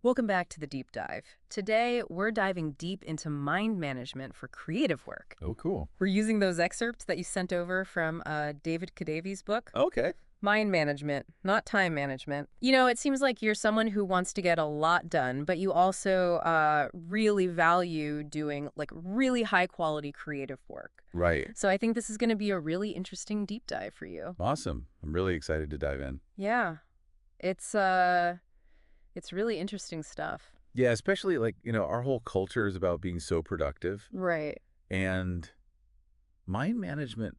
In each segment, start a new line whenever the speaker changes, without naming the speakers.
Welcome back to the deep dive. Today, we're diving deep into mind management for creative work.
Oh, cool.
We're using those excerpts that you sent over from David Kadavy's book,
Okay.
Mind Management, Not Time Management. You know, it seems like you're someone who wants to get a lot done, but you also really value doing like really high quality creative work.
Right.
So I think this is going to be a really interesting deep dive for you.
Awesome. I'm really excited to dive in.
Yeah, it's it's really interesting stuff.
Yeah, especially our whole culture is about being so productive,
Right.
and mind management,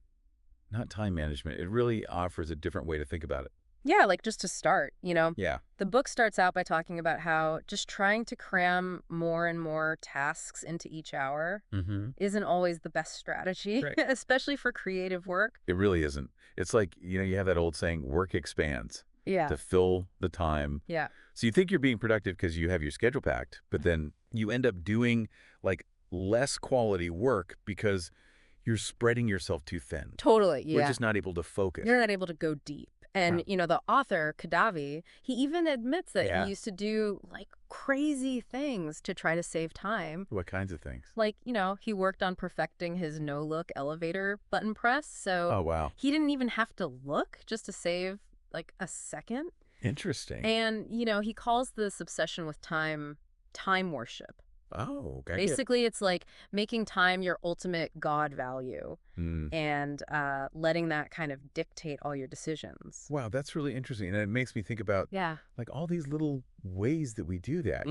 not time management, it really offers a different way to think about it.
Yeah, like just to start,
Yeah.
the book starts out by talking about how just trying to cram more and more tasks into each hour
Mm-hmm.
isn't always the best strategy,
Right.
especially for creative work.
It really isn't. It's like, you have that old saying, work expands
Yeah.
to fill the time.
Yeah.
So you think you're being productive because you have your schedule packed, but then you end up doing like less quality work because you're spreading yourself too thin.
Totally.
We're
Yeah.
just not able to focus.
You're not able to go deep. And,
No.
the author, Kadavy, he even admits that
Yeah.
he used to do like crazy things to try to save time.
What kinds of things?
Like, he worked on perfecting his no-look elevator button press. So
Oh, wow.
he didn't even have to look just to save like a second.
Interesting.
And, he calls this obsession with time worship.
Oh, okay.
Basically, it's like making time your ultimate God value
Mm.
and letting that kind of dictate all your decisions.
Wow, that's really interesting. And it makes me think about
Yeah.
like all these little ways that we do that,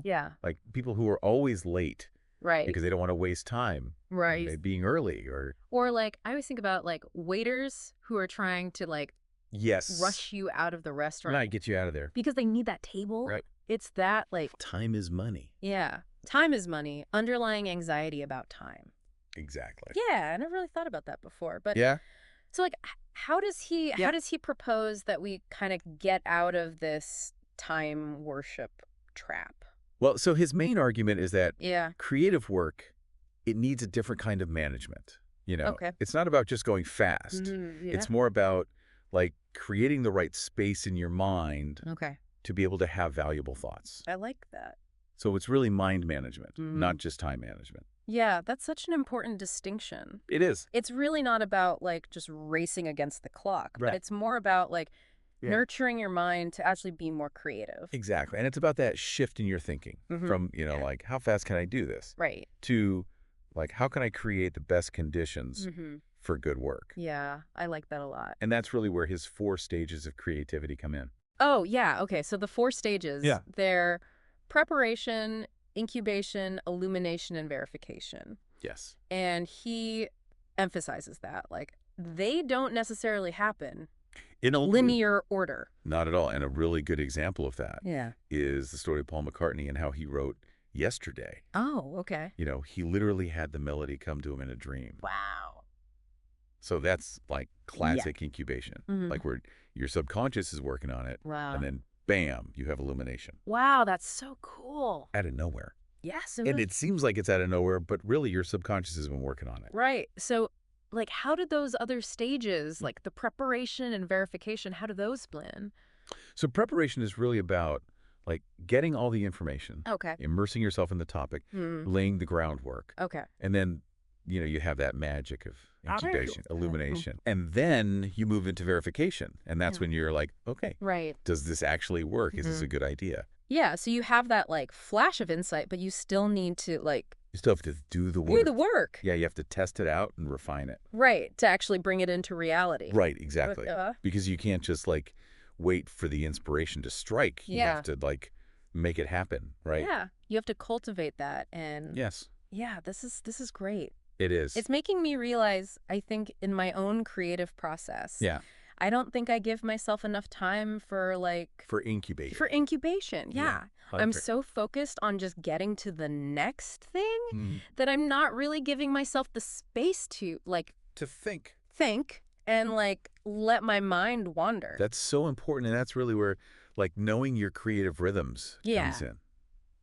Yeah.
Like people who are always late
Right.
because they don't want to waste time
Right.
being early or
Or like, I always think about like waiters who are trying to like
yes,
rush you out of the restaurant
not get you out of there.
because they need that table.
Right.
It's that like,
Time is money.
yeah, time is money, underlying anxiety about time.
Exactly.
Yeah, I never really thought about that before. But
Yeah.
so like how does he propose that we kind of get out of this time worship trap?
Well, so his main argument is that
Yeah.
creative work, it needs a different kind of management.
Okay.
It's not about just going fast.
Yeah.
It's more about like creating the right space in your mind
Okay.
to be able to have valuable thoughts.
I like that.
So it's really mind management,
Mhm.
not just time management.
Yeah, that's such an important distinction.
It is.
It's really not about like just racing against the clock, but
Right.
it's more about like
Yeah.
nurturing your mind to actually be more creative.
Exactly. And it's about that shift in your thinking from, like, how fast can I do this?
Right.
To, like, how can I create the best conditions for good work?
Yeah, I like that a lot.
And that's really where his 4 stages of creativity come in.
Oh, yeah. Okay. So the 4 stages,
Yeah.
they're preparation, incubation, illumination, and verification.
Yes.
And he emphasizes that, like, they don't necessarily happen
In a
linear order.
Not at all. And a really good example of that
Yeah.
is the story of Paul McCartney and how he wrote Yesterday.
Oh, okay.
He literally had the melody come to him in a dream.
Wow.
So that's like classic incubation, like where your subconscious is working on it,
Wow.
and then bam, you have illumination
Wow, that's so cool.
out of nowhere.
Yes.
And it seems like it's out of nowhere, but really your subconscious has been working on it.
Right. So, like, how did those other stages, like the preparation and verification, how do those blend?
So preparation is really about like getting all the information,
Okay.
immersing yourself in the topic, laying the groundwork,
Okay.
and then you have that magic of incubation,
Okay.
illumination, and then you move into verification, and that's when you're like, okay,
Right.
does this actually work? Is this a good idea?
Yeah. So you have that like flash of insight, but you still need to like
You still have to do the
do
work.
the work.
Yeah, you have to test it out and refine it.
Right. To actually bring it into reality.
Right, exactly.
Uh,
Because you can't just like wait for the inspiration to strike. You
Yeah.
have to like make it happen, right?
Yeah. You have to cultivate that. And
Yes,
yeah, this is great.
it is.
It's making me realize, I think, in my own creative process,
Yeah,
I don't think I give myself enough time for like
for incubation.
for incubation. Yeah. I'm
Perfect.
so focused on just getting to the next thing
Mm.
that I'm not really giving myself the space to like
To think.
think and like let my mind wander.
That's so important, and that's really where like knowing your creative rhythms
Yeah.
comes in.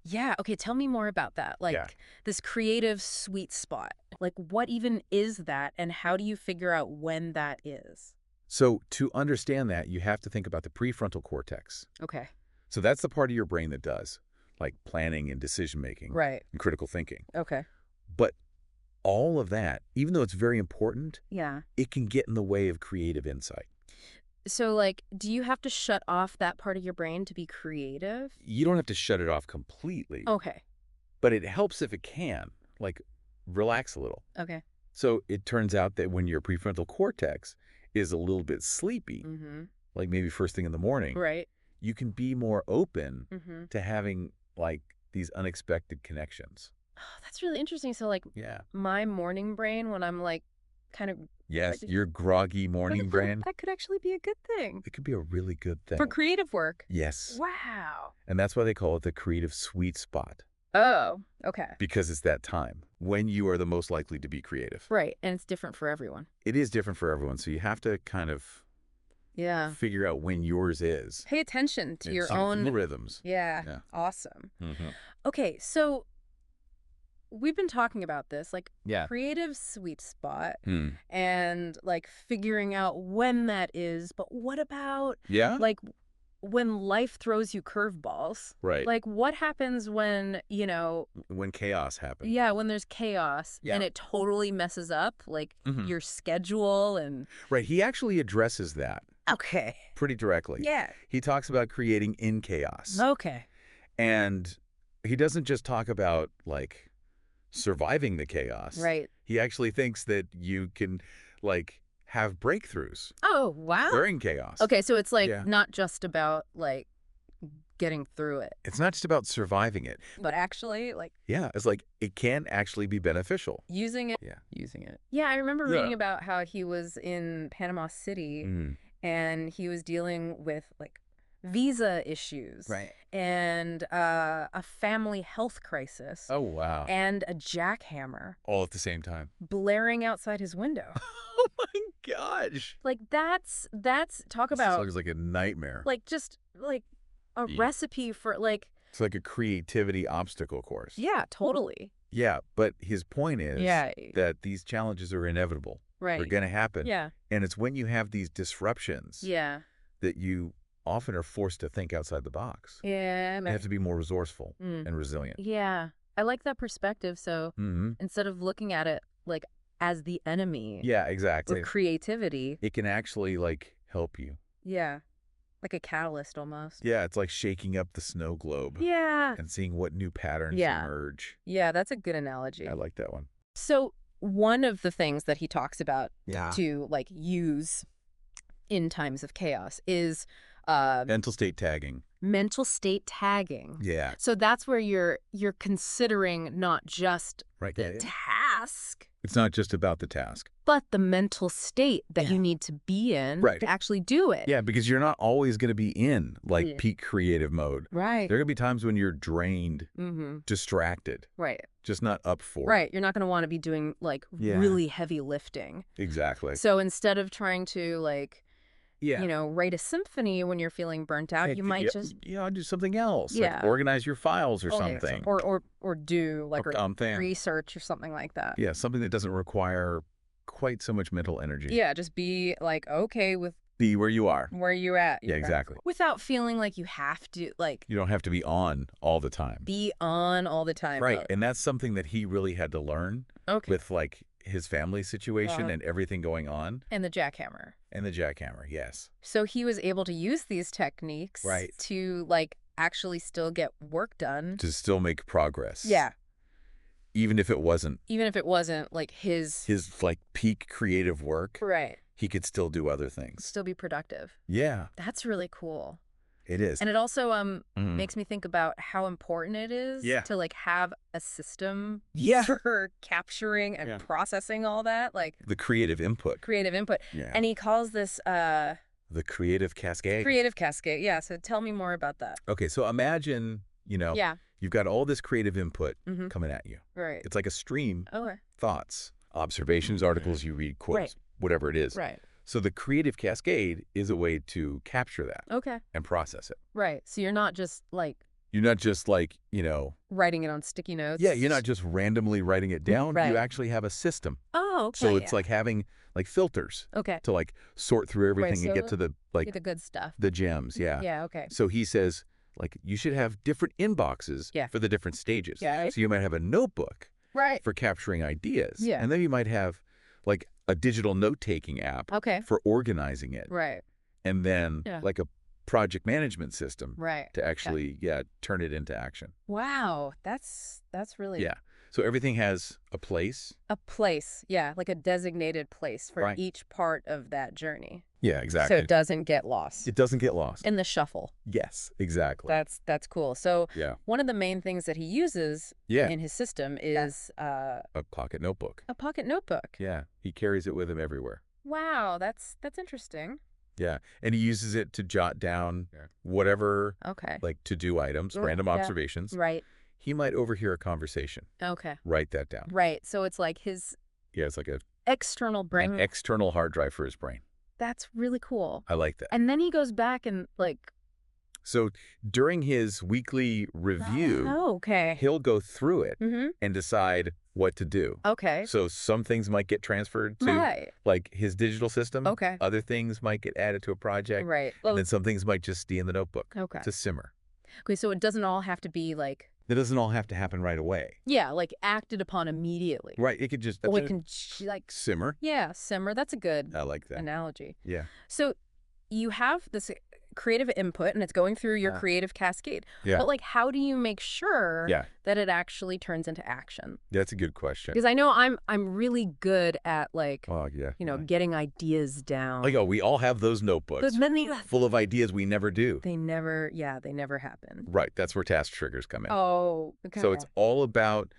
Yeah. Okay. Tell me more about that. Like
Yeah.
this creative sweet spot. Like what even is that and how do you figure out when that is?
So to understand that, you have to think about the prefrontal cortex.
Okay.
So that's the part of your brain that does like planning and decision-making
Right.
and critical thinking.
Okay.
But all of that, even though it's very important,
Yeah.
it can get in the way of creative insight.
So, like, do you have to shut off that part of your brain to be creative?
You don't have to shut it off completely,
Okay.
but it helps if it can. Like, relax a little.
Okay.
So it turns out that when your prefrontal cortex is a little bit sleepy,
Mm-hmm.
like maybe first thing in the morning,
Right.
you can be more open
Mm-hmm.
to having like these unexpected connections.
Oh, that's really interesting. So, like,
Yeah.
my morning brain, when I'm, like, kind of...
Yes, your groggy morning brain,
That could actually be a good thing.
it could be a really good thing.
For creative work.
Yes.
Wow.
And that's why they call it the creative sweet spot,
Oh, okay.
because it's that time when you are the most likely to be creative.
Right. And it's different for everyone.
It is different for everyone, so you have to kind of
Yeah.
figure out when yours is.
Pay attention to
And
your
some
own...
rhythms.
Yeah.
Yeah.
Awesome.
Mm-hmm.
Okay, so we've been talking about this, like,
Yeah.
creative sweet spot
Hmm.
and, like, figuring out when that is. But what about,
Yeah?
like, when life throws you curveballs?
Right.
Like, what happens when,
When chaos happens.
yeah, when there's chaos
Yeah.
and it totally messes up, like,
Mhm.
your schedule and...
Right. He actually addresses that
Okay.
pretty directly.
Yeah.
He talks about creating in chaos.
Okay.
And he doesn't just talk about, like, surviving the chaos.
Right.
He actually thinks that you can, like, have breakthroughs
Oh, wow.
during chaos.
Okay, so it's, like,
Yeah.
not just about, like, getting through it,
It's not just about surviving it.
but actually, like,
Yeah. It's like it can actually be beneficial.
using it.
Yeah.
Using it. Yeah, I remember
Yeah.
reading about how he was in Panama City
Mm.
and he was dealing with, like, visa issues.
Right.
And a family health crisis.
Oh, wow.
And a jackhammer
All at the same time.
blaring outside his window.
Oh, my gosh.
Like, that's talk
This
about,
sounds like a nightmare.
like, just, like, a
Yeah.
recipe for, like...
It's like a creativity obstacle course.
Yeah, totally.
Yeah, but his point is
Yeah.
that these challenges are inevitable.
Right.
They're going to happen.
Yeah.
And it's when you have these disruptions
Yeah.
that you often are forced to think outside the box.
Yeah.
You have to be more resourceful
Mm.
and resilient.
Yeah. I like that perspective. So
Mm-hmm.
instead of looking at it, like, as the enemy
Yeah, exactly.
with creativity.
It can actually, like, help you.
Yeah. Like a catalyst almost.
Yeah, it's like shaking up the snow globe
Yeah.
and seeing what new patterns
Yeah.
emerge.
Yeah, that's a good analogy.
I like that one.
So one of the things that he talks about
Yeah.
to, like, use in times of chaos is
Mental state tagging.
mental state tagging.
Yeah.
So that's where you're considering not just
Right.
the task,
It's not just about the task.
but the mental state that
Yeah.
you need to be in
Right.
to actually do it.
Yeah, because you're not always going to be in, like,
Yeah.
peak creative mode.
Right.
There are going to be times when you're drained,
Mm-hmm.
distracted,
Right.
just not up for it.
Right. You're not going to want to be doing, like,
Yeah.
really heavy lifting.
Exactly.
So instead of trying to, like,
Yeah.
write a symphony when you're feeling burnt out, you might just...
Yeah, do something else.
Yeah.
Like organize your files or
Okay,
something.
Or do, like,
Something.
research or something like that.
Yeah, something that doesn't require quite so much mental energy.
Yeah, just be, like, okay with
Be where you are.
where you're at.
Yeah, exactly.
Without feeling like you have to, like,
You don't have to be on all the time.
be on all the time.
Right. And that's something that he really had to learn
Okay.
with, like, his family situation
Uh-huh.
and everything going on.
And the jackhammer.
And the jackhammer, yes.
So he was able to use these techniques
Right.
to, like, actually still get work done.
To still make progress.
Yeah.
Even if it wasn't
Even if it wasn't, like, his...
like, peak creative work,
Right.
he could still do other things.
Still be productive.
Yeah,
That's really cool.
it is.
And it also
Mhm.
makes me think about how important it is
Yeah.
to, like, have a system
Yeah.
for capturing and
Yeah.
processing all that, like,
The creative input.
creative input.
Yeah.
And he calls this
The creative cascade.
creative cascade. Yeah, so tell me more about that.
Okay, so imagine,
Yeah.
you've got all this creative input
Mm-hmm.
coming at you.
Right.
It's like a stream,
Okay.
thoughts, observations, articles you read, quotes,
Right.
whatever it is.
Right.
So the creative cascade is a way to capture that
Okay.
and process it.
Right. So you're not just, like,
You're not just like,
writing it on sticky notes.
yeah, you're not just randomly writing it down.
Right.
You actually have a system.
Oh, okay.
So it's
yeah.
like having like filters
Okay.
to like sort through everything and
so
get to the
Get the good stuff.
the gems. Yeah.
Yeah, okay.
So he says like you should have different inboxes
Yeah.
for the different stages.
Yeah.
So you might have a notebook
Right.
for capturing ideas.
Yeah.
And then you might have like a digital note-taking app
Okay.
for organizing it.
Right.
And then
Yeah.
like a project management system
Right.
to actually, turn it into action.
Wow. That's really
Yeah. So everything has a place.
a place. Yeah, like a designated place for
Right.
each part of that journey.
Yeah,
So
exactly.
it doesn't get lost
It doesn't get lost.
in the shuffle.
Yes, exactly.
That's cool. So
Yeah.
one of the main things that he uses
Yeah.
in his system is
A pocket notebook.
a pocket notebook.
Yeah. He carries it with him everywhere.
Wow, that's interesting.
Yeah. And he uses it to jot down whatever,
Okay.
like to-do items, random
Yeah.
observations.
Right.
He might overhear a conversation.
Okay.
Write that down.
Right. So it's like his
Yeah, it's like
external brain.
an external hard drive for his brain.
That's really cool.
I like that.
And then he goes back and like,
So during his weekly review,
oh, okay.
he'll go through it
Mm-hmm.
and decide what to do.
Okay.
So some things might get transferred to
Right.
like his digital system.
Okay.
Other things might get added to a project.
Right.
And
Well,
then some things might just stay in the notebook
okay.
to simmer.
Okay. So it doesn't all have to be like,
That doesn't all have to happen right away.
yeah, like acted upon immediately.
Right. It could just
Or it can like,
simmer.
yeah, simmer. That's a good
I like that.
analogy.
Yeah.
So you have this creative input and it's going through your creative cascade.
Yeah.
But like, how do you make sure
Yeah.
that it actually turns into action?
That's a good question.
Because I know I'm really good at like,
Oh, yeah.
getting ideas down.
Like, we all have those notebooks
but then
full of ideas we never do.
they never happen.
Right. That's where task triggers come in.
Oh, okay.
So it's all about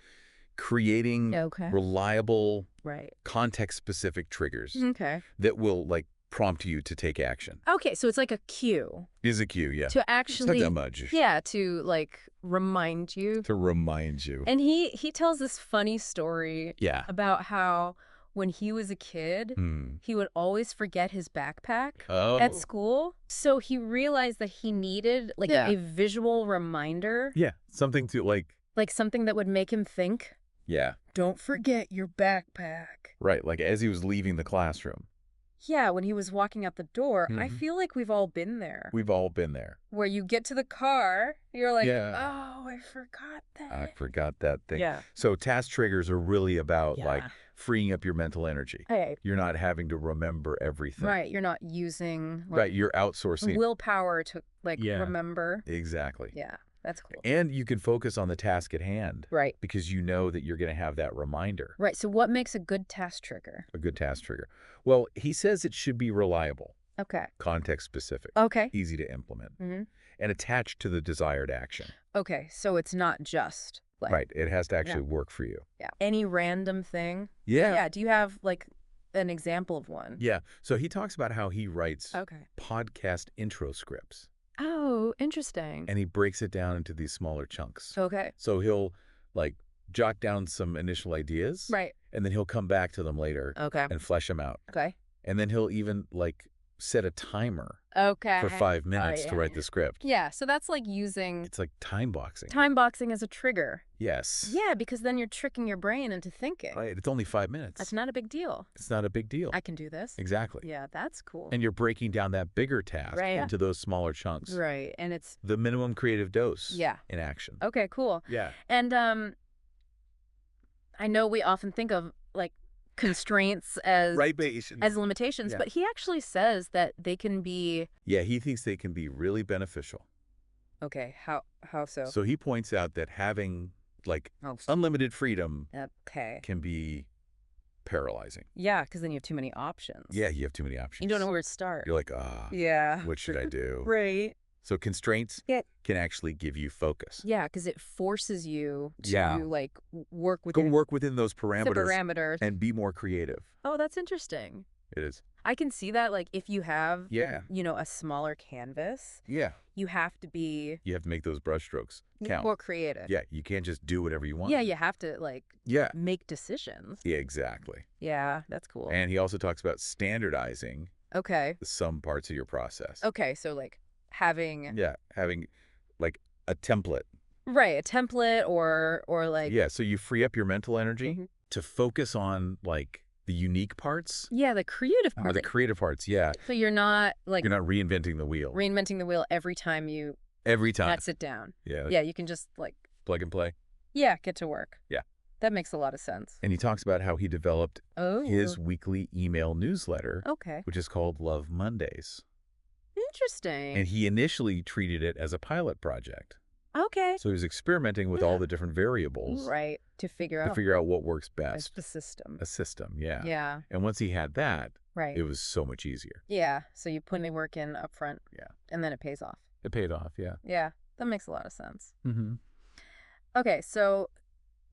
creating
okay.
reliable,
Right.
context-specific triggers
Okay.
that will, like, prompt you to take action.
Okay, so it's like a cue
Is a cue, yeah.
to
It's
actually,
not that much.
yeah, to like remind you.
To remind you.
And he tells this funny story
Yeah.
about how when he was a kid, he would always forget his backpack
Oh.
at school. So he realized that he needed like
Yeah.
a visual reminder,
Yeah. Something to,
like something that would make him think,
yeah.
don't forget your backpack.
Right. Like, as he was leaving the classroom.
Yeah, when he was walking out the door, I
Mhm.
feel like we've all been there.
We've all been there.
Where you get to the car, you're like,
Yeah.
oh, I forgot that.
I forgot that thing.
Yeah.
So task triggers are really about, like,
Yeah.
freeing up your mental energy.
Hey,
You're not having to remember everything.
right. You're not using like,
Right. You're outsourcing.
willpower to like
Yeah.
remember.
Exactly.
Yeah, that's cool.
And you can focus on the task at hand
Right.
because you know that you're going to have that reminder,
Right. So what makes a good task trigger?
a good task trigger. Well, he says it should be reliable,
Okay.
context specific,
Okay.
easy to implement,
hmm
and attached to the desired action.
Okay. So it's not just like,
Right. It has to actually work for you.
yeah, any random thing.
Yeah.
Yeah. Do you have like an example of one?
Yeah. So he talks about how he writes
Okay.
podcast intro scripts,
Oh, interesting.
and he breaks it down into these smaller chunks.
Okay.
So he'll, like, jot down some initial ideas,
Right.
and then he'll come back to them later
Okay.
and flesh them out.
Okay.
And then he'll even, like, set a timer
Okay.
for 5 minutes
yeah.
to write the script.
Yeah. So that's like using
It's like time boxing.
time boxing as a trigger.
Yes.
Yeah, because then you're tricking your brain into thinking.
Right. It's only 5 minutes.
That's not a big deal.
It's not a big deal.
I can do this.
Exactly.
Yeah, that's cool.
And you're breaking down that bigger task
Right.
into those smaller chunks.
Right. And it's
The minimum creative dose
Yeah.
in action.
okay, cool.
Yeah.
And I know we often think of like constraints as limitations,
Yeah.
but he actually says that they can be
Yeah, he thinks they can be really beneficial.
okay, how so?
So he points out that having, like,
Oh,
unlimited freedom
okay.
can be paralyzing.
Yeah, because then you have too many options.
Yeah, you have too many options.
You don't know where to start.
You're like,
Yeah.
what should I do?
Right.
So constraints
Yeah.
can actually give you focus.
Yeah, because it forces you to
Yeah.
like work
Go
within
work within those
the
parameters
parameters.
and be more creative.
Oh, that's interesting.
It is.
I can see that like if you have
Yeah.
a smaller canvas,
Yeah.
you have to be
You have to make those brush strokes count.
more creative.
Yeah, you can't just do whatever you want.
Yeah, you have to like
Yeah.
make decisions.
Yeah, exactly.
Yeah, that's cool.
And he also talks about standardizing
Okay.
some parts of your process.
Okay, so like having
Yeah, having, like, a template.
right, a template or like
Yeah, so you free up your mental energy
Mhm.
to focus on, like, the unique parts
yeah, the creative
or
part.
the creative parts. Yeah,
So you're not like
you're not reinventing the wheel
reinventing the wheel every time you
Every time.
Not sit down.
Yeah.
Yeah, you can just like,
Plug and play.
yeah, get to work.
Yeah.
That makes a lot of sense.
And he talks about how he developed
Oh.
his weekly email newsletter,
Okay.
which is called Love Mondays.
Interesting.
And he initially treated it as a pilot project.
Okay.
So he was experimenting with all the different variables.
Right. To figure
out what works best.
the system.
A system, yeah.
Yeah.
And once he had that,
Right.
it was so much easier.
Yeah. So you put the work in up front.
Yeah.
And then it pays off.
It paid off, yeah.
Yeah. That makes a lot of sense.
Mm-hmm.
Okay. So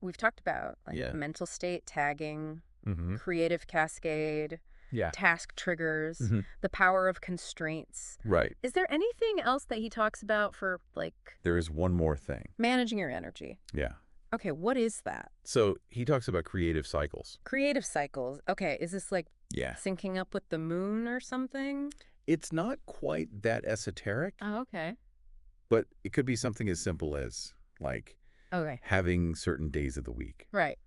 we've talked about like
Yeah.
mental state tagging,
Mm-hmm.
creative cascade,
Yeah.
task triggers,
Mm-hmm.
the power of constraints.
Right.
Is there anything else that he talks about for like
There is one more thing.
managing your energy?
Yeah.
Okay, what is that?
So he talks about creative cycles.
Creative cycles. Okay, is this like
Yeah.
syncing up with the moon or something?
It's not quite that esoteric,
Oh, okay.
but it could be something as simple as, like,
Okay.
having certain days of the week
Right.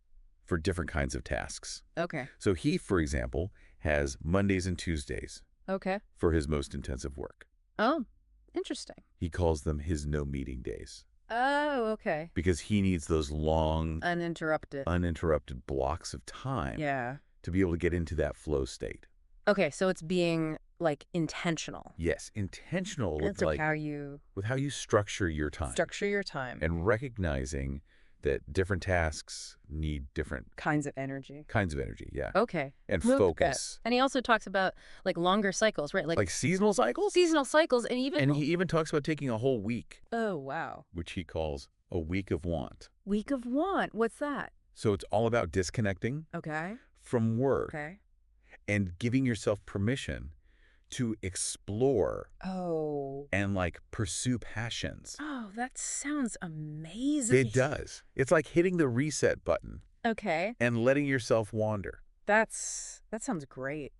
for different kinds of tasks.
Okay.
So he, for example, has Mondays and Tuesdays
Okay.
for his most intensive work.
Oh, interesting.
He calls them his no-meeting days
Oh, okay.
because he needs those long,
Uninterrupted.
uninterrupted blocks of time
Yeah.
to be able to get into that flow state.
Okay, so it's being like intentional.
Yes, intentional
That's
with
how you
with how you structure your time
structure your time.
and recognizing that different tasks need different
Kinds of energy.
kinds of energy, yeah,
Okay.
and
Moved
focus.
And he also talks about like longer cycles, right?
Like seasonal cycles?
seasonal cycles and even
And he even talks about taking a whole week,
oh, wow.
which he calls a week of want.
Week of want. What's that?
So it's all about disconnecting
Okay.
from work
Okay.
and giving yourself permission to explore
Oh.
and like pursue passions.
Oh, that sounds amazing.
It does. It's like hitting the reset button
Okay.
and letting yourself wander.
That sounds great.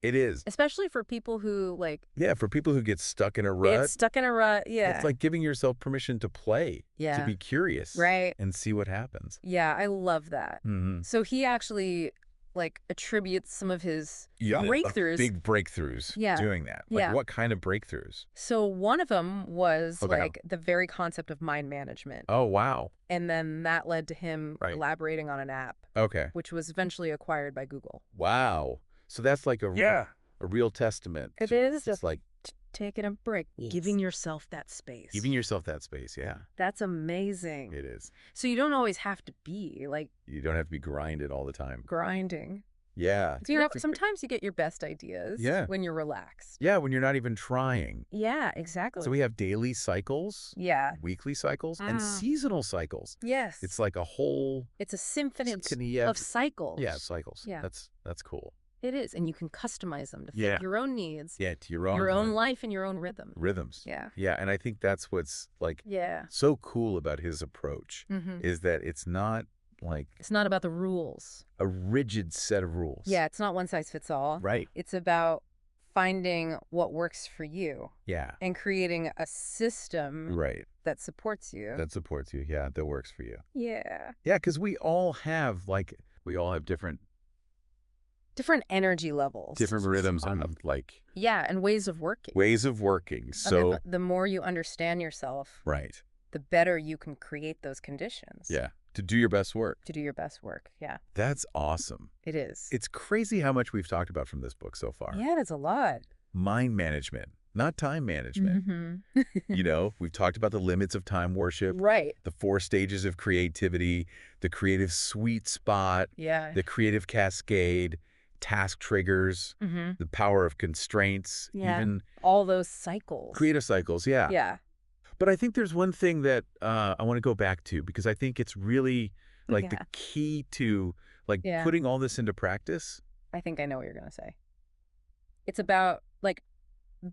It is.
Especially for people who like
Yeah, for people who get stuck in a
get
rut,
stuck in a rut. Yeah.
it's like giving yourself permission to play,
Yeah.
to be curious,
Right.
and see what happens.
Yeah, I love that.
Mm-hmm.
So he actually like attributes some of his breakthroughs.
Big breakthroughs
Yeah.
doing that. Like
Yeah.
what kind of breakthroughs?
So one of them was
Okay.
like the very concept of mind management.
Oh, wow.
And then that led to him
Right.
elaborating on an app,
Okay.
which was eventually acquired by Google.
Wow. So that's like a real testament.
It
to-
is
It's
just
like
taking a break,
Yes.
giving yourself that space.
giving yourself that space. Yeah,
That's amazing.
it is.
So you don't always have to be like
You don't have to be grinded all the time.
grinding.
Yeah.
You know, sometimes you get your best ideas
Yeah.
when you're relaxed.
Yeah, when you're not even trying.
Yeah, exactly.
So we have daily cycles,
yeah.
weekly cycles, and
Ah.
seasonal cycles.
Yes.
It's like a whole
It's a symphony
yeah,
of cycles.
yeah, cycles.
Yeah.
That's cool.
It is. And you can customize them to fit
Yeah.
your own needs,
Yeah, to your own
your own life, and your own rhythm.
rhythms.
Yeah.
Yeah, and I think that's what's like
Yeah.
so cool about his approach
Mm-hmm.
is that it's not like
It's not about the rules.
a rigid set of rules.
Yeah, it's not one size fits all.
Right.
It's about finding what works for you
Yeah.
and creating a system
Right.
that supports you.
That supports you. Yeah, that works for you.
Yeah.
Yeah, because we all have
Different energy levels.
different rhythms and like
Yeah, and ways of working.
ways of working.
Okay,
So
but the more you understand yourself,
right.
the better you can create those conditions.
Yeah. To do your best work.
To do your best work. Yeah,
That's awesome.
it is.
It's crazy how much we've talked about from this book so far.
Yeah, that's a lot.
Mind management, not time management.
Mm-hmm.
You know, we've talked about the limits of time worship,
Right.
the 4 stages of creativity, the creative sweet spot,
Yeah.
the creative cascade, task triggers,
Mm-hmm.
the power of constraints,
Yeah.
even
All those cycles.
creative cycles. Yeah.
Yeah.
But I think there's one thing that I want to go back to because I think it's really like the
Yeah.
key to like
Yeah.
putting all this into practice.
I think I know what you're going to say. It's about like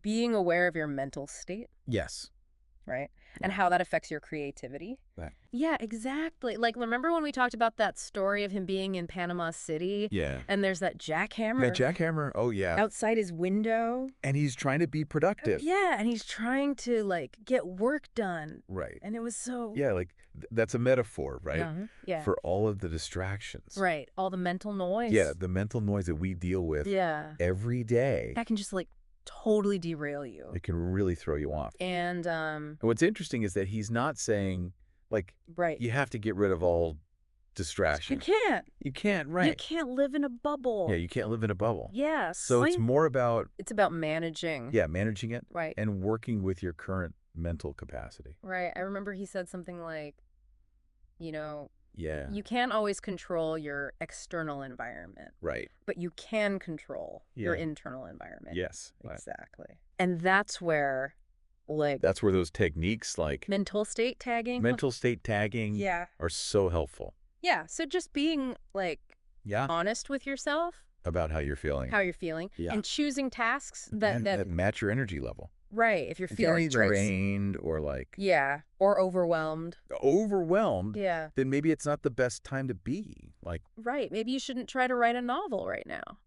being aware of your mental state,
Yes.
right? And how that affects your creativity.
Right.
Yeah, exactly. Like, remember when we talked about that story of him being in Panama City
Yeah.
and there's that jackhammer
That jackhammer. Oh, yeah.
outside his window?
And he's trying to be productive.
Yeah, and he's trying to like get work done.
Right.
And it was so
Yeah, like that's a metaphor, right?
Yeah.
For all of the distractions.
Right. All the mental noise.
Yeah, the mental noise that we deal with
Yeah.
every day.
That can just like totally derail you.
It can really throw you off.
And
And what's interesting is that he's not saying, like,
right.
you have to get rid of all
You
distraction.
can't.
You can't,
You
right.
can't live in a bubble.
Yeah, you can't live in a bubble.
Yes.
So it's more about,
It's about managing.
yeah, managing it
Right.
and working with your current mental capacity.
Right. I remember he said something like, you know,
Yeah.
you can't always control your external environment,
Right.
but you can control your
Yeah.
internal environment.
Yes.
Exactly. And that's where, like,
That's where those techniques like
mental state tagging.
mental state tagging
Yeah.
are so helpful.
Yeah. So just being, like,
Yeah.
honest with yourself,
About how you're feeling.
how you're feeling,
Yeah.
and choosing tasks
And
that
match your energy level.
right, if you're
If you're
feeling
feeling drained or like
yeah, or overwhelmed.
overwhelmed,
Yeah.
then maybe it's not the best time to be. Like
Right. Maybe you shouldn't try to write a novel right now.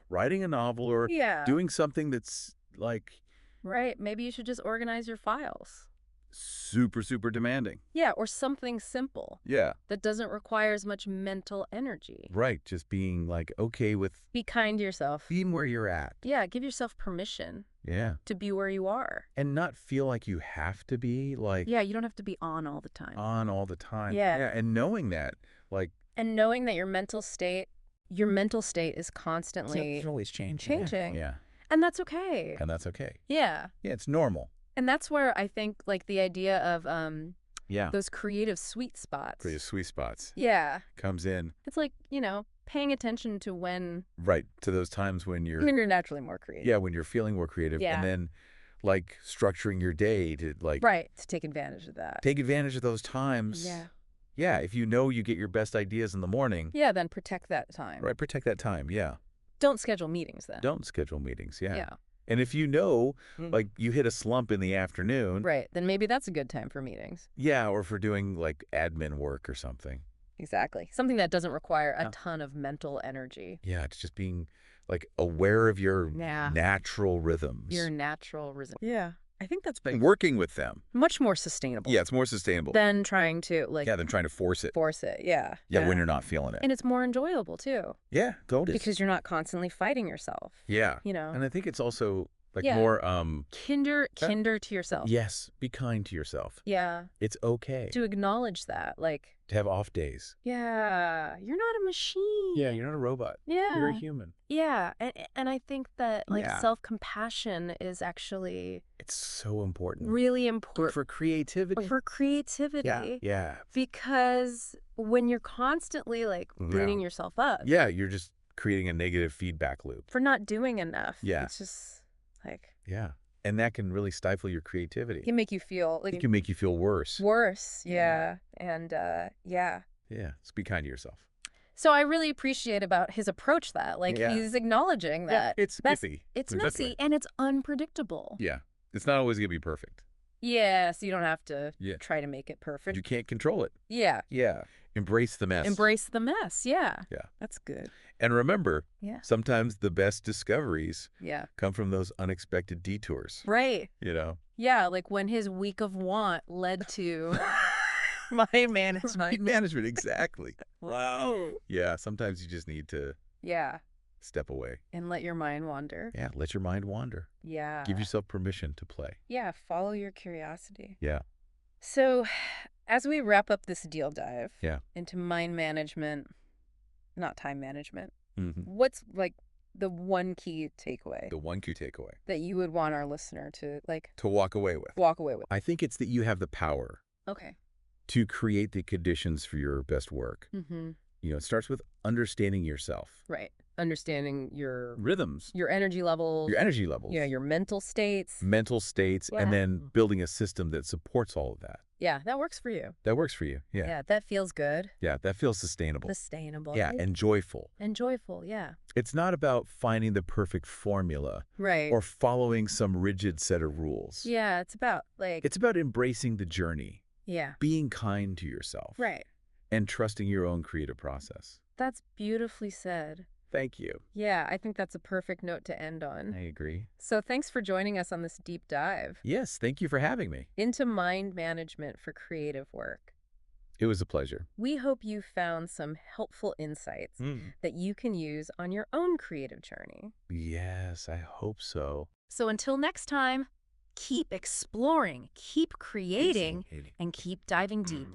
writing a novel or
Yeah.
doing something that's like
Right. Maybe you should just organize your files.
super, super demanding.
Yeah, or something simple
Yeah.
that doesn't require as much mental energy.
Right. Just being like okay with
Be kind to yourself.
being where you're at.
Yeah, give yourself permission
Yeah.
to be where you are.
And not feel like you have to be like
Yeah, you don't have to be on all the time.
on all the time.
Yeah.
Yeah. And knowing that, like
And knowing that your mental state is constantly
it's always changing.
changing.
Yeah.
And that's okay.
And that's okay.
Yeah.
Yeah. It's normal.
And that's where I think, like, the idea of
Yeah.
those creative sweet spots.
Creative sweet spots
Yeah.
comes in.
It's like, paying attention to when
Right. To those times when you're
you're naturally more creative.
yeah, when you're feeling more creative.
Yeah.
And then like structuring your day to like
Right. To take advantage of that.
take advantage of those times.
Yeah.
Yeah. If you know you get your best ideas in the morning,
Yeah, then protect that time.
right, protect that time. Yeah.
Don't schedule meetings then.
Don't schedule meetings. Yeah.
Yeah.
And if you know,
Mm.
like you hit a slump in the afternoon,
Right. Then maybe that's a good time for meetings.
yeah, or for doing like admin work or something.
Exactly. Something that doesn't require a
Yeah.
ton of mental energy.
Yeah, it's just being like aware of your
Yeah.
natural rhythms.
Your natural rhythm. Yeah. I think that's
and working with them.
much more sustainable.
Yeah, it's more sustainable.
Than trying to, like,
Yeah, than trying to force it.
force it. Yeah.
Yeah, when you're not feeling it.
And it's more enjoyable, too.
Yeah, totally.
Because you're not constantly fighting yourself.
yeah.
You know?
And I think it's also like
Yeah.
more
Kinder to yourself.
yes, be kind to yourself.
Yeah.
It's okay
To acknowledge that. Like,
to have off days.
yeah, you're not a machine.
Yeah, you're not a robot.
Yeah.
You're a human.
Yeah. And I think that, like,
Yeah.
self-compassion is actually
It's so important.
really important
For creativity.
for creativity.
yeah. Yeah.
Because when you're constantly, like,
Yeah.
beating yourself up
Yeah, you're just creating a negative feedback loop.
for not doing enough.
Yeah.
It's just, like,
Yeah. And that can really stifle your creativity.
it can make you feel, like,
It can make you feel worse.
worse. Yeah. And, yeah.
Yeah. So be kind to yourself.
So I really appreciate about his approach that, like,
Yeah.
he's acknowledging that
it's
that's-
messy.
it's
in the best
messy
way.
and it's unpredictable.
Yeah. It's not always going to be perfect.
Yeah, so you don't have to
Yeah.
try to make it perfect.
You can't control it.
Yeah.
Yeah. Embrace the mess.
Embrace the mess. Yeah.
Yeah.
That's good.
And remember,
Yeah.
sometimes the best discoveries
Yeah.
come from those unexpected detours.
Right.
You know?
Yeah, like when his week of want led to
Mind management, exactly.
wow.
Yeah, sometimes you just need to
Yeah.
step away.
And let your mind wander.
Yeah, let your mind wander.
Yeah.
Give yourself permission to play.
Yeah, follow your curiosity.
Yeah.
So, as we wrap up this deal dive
Yeah.
into mind management, not time management,
Mm-hmm.
what's, like, the one key takeaway
The one key takeaway
that you would want our listener to, like,
to walk away with.
walk away with?
I think it's that you have the power
Okay.
to create the conditions for your best work.
Mm-hmm.
You know, it starts with understanding yourself.
Right. Understanding your
Rhythms,
energy levels.
your energy levels,
Yeah, your mental states.
mental states,
Yeah.
and then building a system that supports all of that.
Yeah, that works for you.
That works for you. Yeah.
Yeah, that feels good.
Yeah, that feels sustainable.
Sustainable.
Yeah, and joyful.
And joyful, yeah.
It's not about finding the perfect formula
Right.
or following some rigid set of rules.
Yeah, it's about, like,
It's about embracing the journey,
yeah.
being kind to yourself,
Right.
and trusting your own creative process.
That's beautifully said.
Thank you.
Yeah, I think that's a perfect note to end on.
I agree.
So thanks for joining us on this deep dive
Yes, thank you for having me.
into mind management for creative work.
It was a pleasure.
We hope you found some helpful insights
Mm.
that you can use on your own creative journey.
Yes, I hope so.
So until next time, keep exploring, keep creating, and keep diving deep.